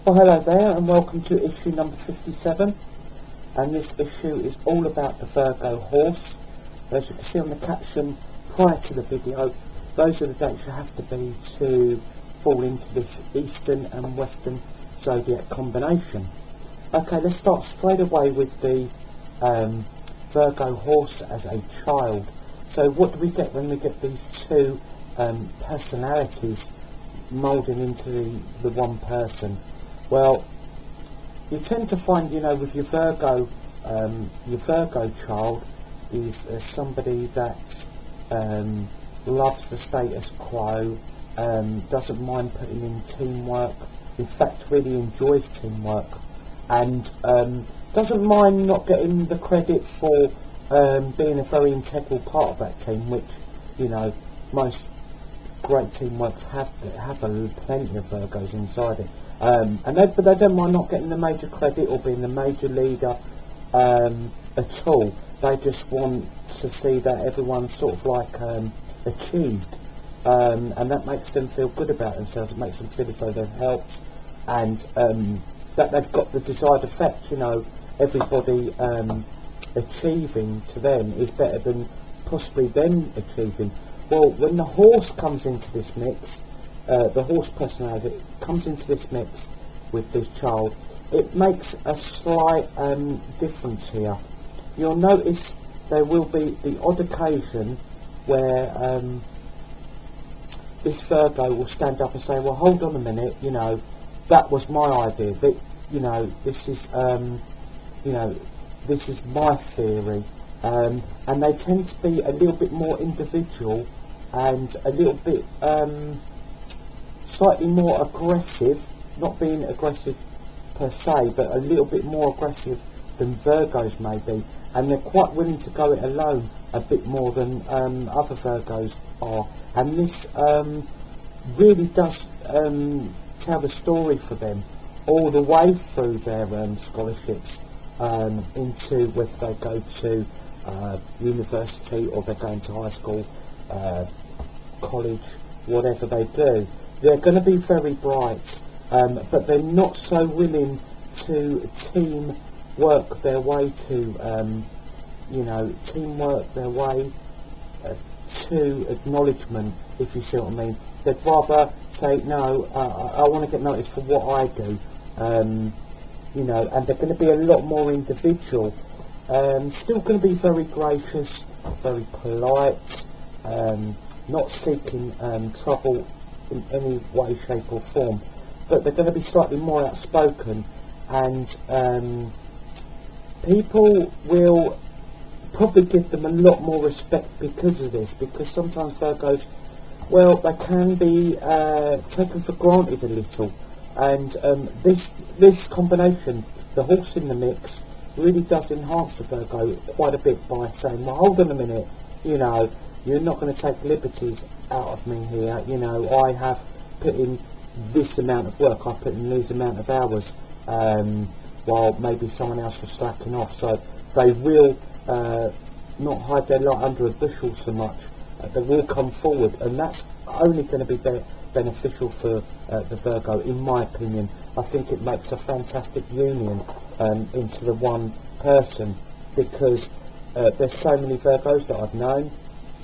Well, hello there and welcome to issue number 57, and this issue is all about the Virgo horse. As you can see on the caption prior to the video, those are the dates you have to be to fall into this Eastern and Western Zodiac combination. Okay, let's start straight away with the Virgo horse as a child. So what do we get when we get these two personalities moulding into the one person? Well, you tend to find, with your Virgo child is somebody that loves the status quo, doesn't mind putting in teamwork, in fact really enjoys teamwork, and doesn't mind not getting the credit for being a very integral part of that team, which, most great teamworks have plenty of Virgos inside it. But they don't mind not getting the major credit or being the major leader at all. They just want to see that everyone's sort of like achieved, and that makes them feel good about themselves. It makes them feel as though they've helped, and that they've got the desired effect. Everybody achieving to them is better than possibly them achieving. Well, when the horse comes into this mix, the horse personality comes into this mix with this child, it makes a slight difference here. You'll notice there will be the odd occasion where this Virgo will stand up and say, well, hold on a minute, that was my idea, that, this is my theory, and they tend to be a little bit more individual and a little bit slightly more aggressive, not being aggressive per se, but a little bit more aggressive than Virgos may be, and they're quite willing to go it alone a bit more than other Virgos are, and this really does tell the story for them all the way through their scholarships, into whether they go to university or they're going to high school, college, whatever they do. They're going to be very bright, but they're not so willing to teamwork their way to, teamwork their way to acknowledgement, if you see what I mean. They'd rather say, no, I want to get noticed for what I do, and they're going to be a lot more individual, still going to be very gracious, very polite, not seeking trouble in any way, shape or form, but they're going to be slightly more outspoken, and people will probably give them a lot more respect because of this, because sometimes Virgos, well, they can be taken for granted a little, and this combination, the horse in the mix, really does enhance the Virgo quite a bit by saying, well, hold on a minute, you're not going to take liberties out of me here. I have put in this amount of work, I've put in this amount of hours, while maybe someone else was slacking off. So they will not hide their light under a bushel so much. They will come forward, and that's only going to be beneficial for the Virgo, in my opinion. I think it makes a fantastic union into the one person, because there's so many Virgos that I've known,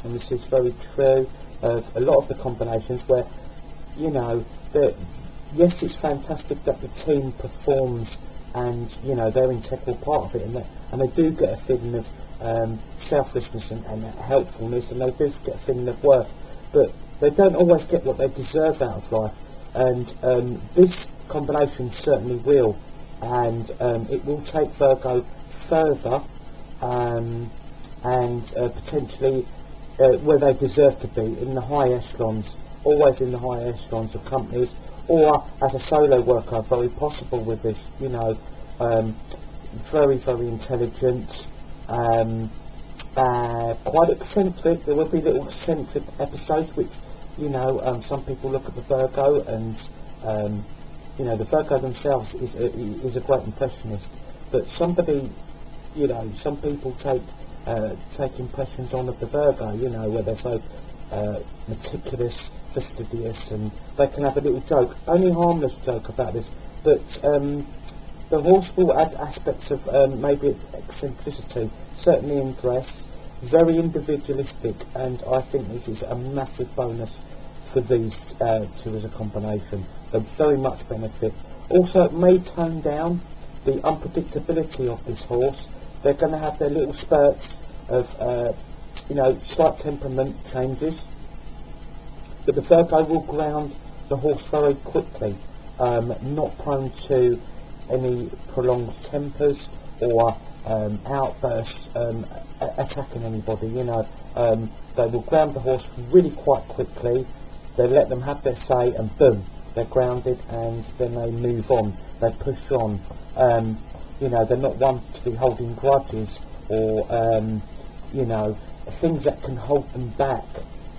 and this is very true of a lot of the combinations where, yes, it's fantastic that the team performs and, they're an integral part of it, and they do get a feeling of selflessness and helpfulness, and they do get a feeling of worth, but they don't always get what they deserve out of life, and this combination certainly will, and it will take Virgo further, and potentially where they deserve to be, in the high echelons, always in the high echelons of companies, or as a solo worker, very possible with this, very, very intelligent, quite eccentric. There will be little eccentric episodes which, some people look at the Virgo and, the Virgo themselves is a great impressionist, but somebody, some people take impressions on of the Virgo, where they're so meticulous, fastidious, and they can have a little joke, only harmless joke about this but the horse will add aspects of maybe eccentricity, certainly in dress, very individualistic, and I think this is a massive bonus for these two as a combination. They very much benefit. Also, it may tone down the unpredictability of this horse. They're going to have their little spurts of, slight temperament changes, but the Virgo will ground the horse very quickly, not prone to any prolonged tempers or outbursts attacking anybody. They will ground the horse really quite quickly. They let them have their say, and boom, they're grounded, and then they move on. They push on. They're not one to be holding grudges or things that can hold them back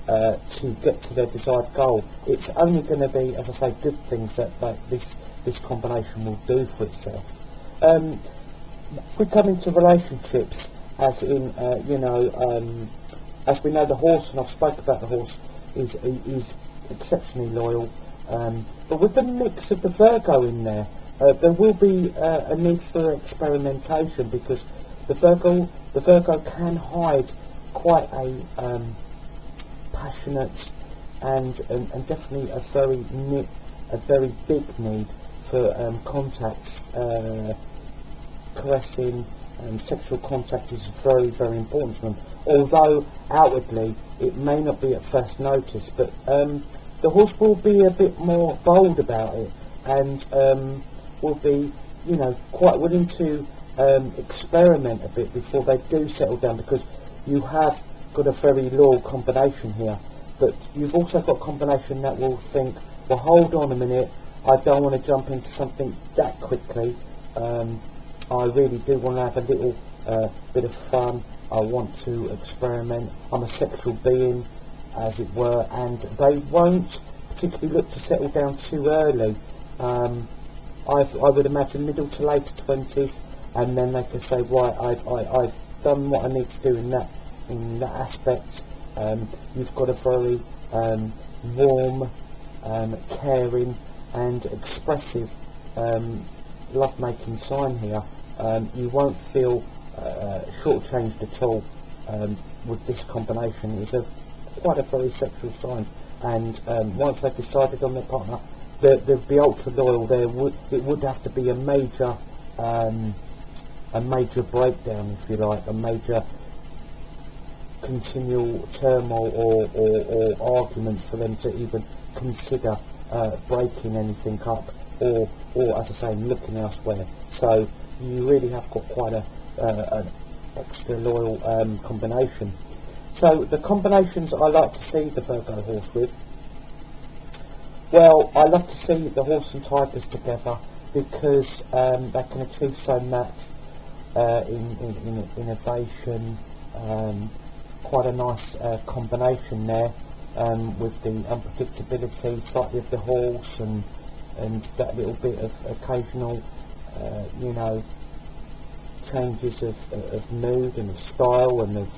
to get to their desired goal. It's only going to be, as I say, good things that this combination will do for itself. If we come into relationships, as in, as we know, the horse, and I've spoken about the horse, is exceptionally loyal. But with the mix of the Virgo in there, there will be a need for experimentation, because the Virgo can hide quite a passionate and definitely a very big need for contacts. Caressing and sexual contact is very, very important to them, although outwardly it may not be at first notice, but the horse will be a bit more bold about it, and will be quite willing to experiment a bit before they do settle down, because you have got a very loyal combination here, but you've also got a combination that will think, well, hold on a minute, I don't want to jump into something that quickly. I really do want to have a little bit of fun. I want to experiment. I'm a sexual being, as it were, and they won't particularly look to settle down too early. I would imagine middle to later 20s, and then they can say, right, I've done what I need to do in that aspect. You've got a very warm, caring, and expressive love-making sign here. You won't feel shortchanged at all with this combination. It's quite a very sexual sign, and once they've decided on their partner, they'll be ultra loyal. It would have to be a major breakdown, if you like, a major continual turmoil or arguments for them to even consider breaking anything up, or as I say, looking elsewhere. So you really have got quite an extra loyal combination. So the combinations I like to see the Virgo horse with, well, I love to see the horse and tigers together, because they can achieve so much in innovation. Quite a nice combination there, with the unpredictability slightly of the horse, and that little bit of occasional changes of mood and of style, and of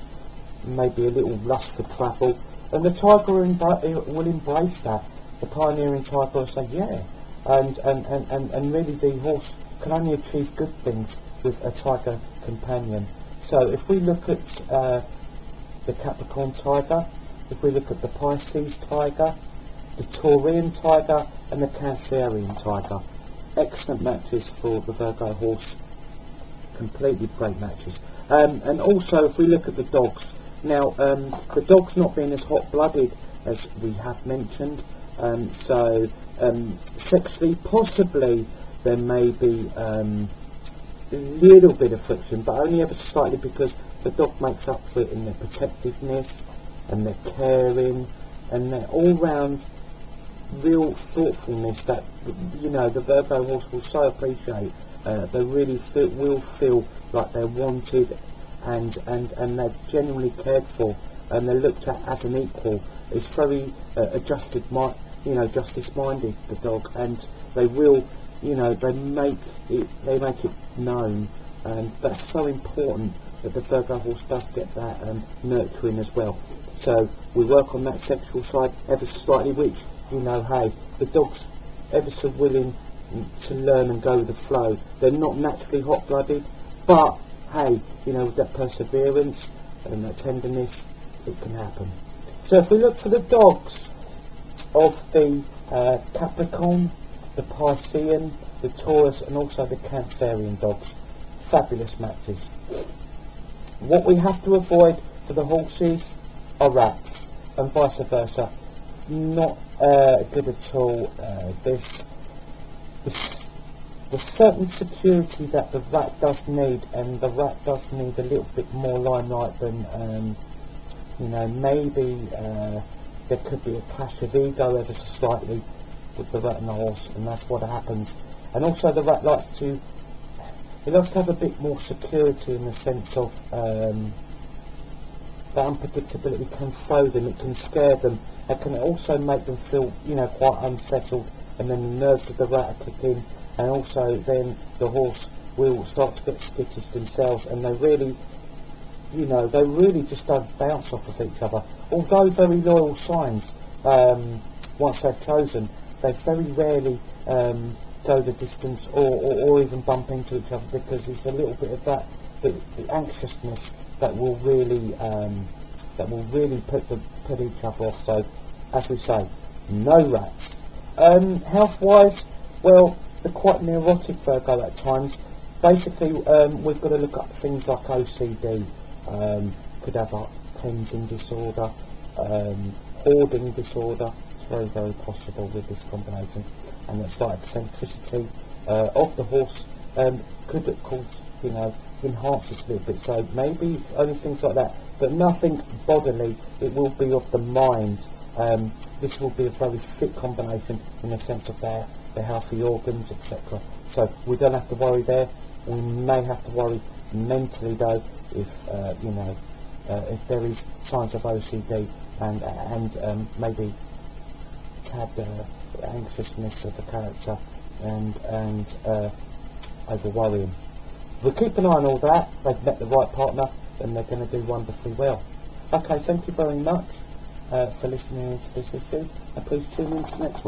maybe a little lust for travel. And the tiger will embrace that. The pioneering tiger will say, yeah, and really the horse can only achieve good things with a tiger companion. So if we look at the Capricorn tiger, if we look at the Pisces tiger, the Taurian tiger, and the Cancerian tiger, excellent matches for the Virgo horse. Completely great matches. And also, if we look at the dogs, now the dogs not being as hot-blooded as we have mentioned, so sexually possibly there may be a little bit of friction, but only ever slightly, because the dog makes up for it in their protectiveness and their caring and their all-round real thoughtfulness that the Virgo horse will so appreciate. They really will feel like they're wanted and they're genuinely cared for, and they're looked at as an equal. It's very justice minded, the dog, and they will, they make it known, and that's so important that the Virgo horse does get that nurturing as well. So we work on that sexual side ever so slightly, which hey, the dog's ever so willing to learn and go with the flow. They're not naturally hot-blooded, but hey, you know, with that perseverance and that tenderness, it can happen. So if we look for the dogs of the Capricorn, the Piscean, the Taurus, and also the Cancerian dogs, fabulous matches. What we have to avoid for the horses are rats, and vice versa. Not good at all. There's certain security that the rat does need, and the rat does need a little bit more limelight than, you know, maybe there could be a clash of ego ever so slightly with the rat and the horse, and that's what happens. And also the rat likes to have a bit more security in the sense of that unpredictability can throw them, it can scare them, it can also make them feel, you know, quite unsettled, and then the nerves of the rat kick in, and also then the horse will start to get skittish themselves, and they really, you know, they really just don't bounce off of each other. Although very loyal signs, once they've chosen, they very rarely go the distance or even bump into each other, because there's a little bit of that, the anxiousness that will really put each other off. So, as we say, no rats. Health-wise, well, they're quite neurotic, Virgo, at times. Basically, we've got to look up things like OCD, could have a cleansing disorder, hoarding disorder. It's very, very possible with this combination. And the slight eccentricity of the horse could, of course, you know, enhance this a little bit. So maybe only things like that, but nothing bodily. It will be of the mind. This will be a very fit combination in the sense of their healthy organs, etc. So we don't have to worry there. We may have to worry mentally though if you know, if there is signs of OCD and maybe tad anxiousness of the character and over worrying. If we keep an eye on all that, they've met the right partner, then they're going to do wonderfully well. Okay, thank you very much for listening to this issue, and please tune in to the next one.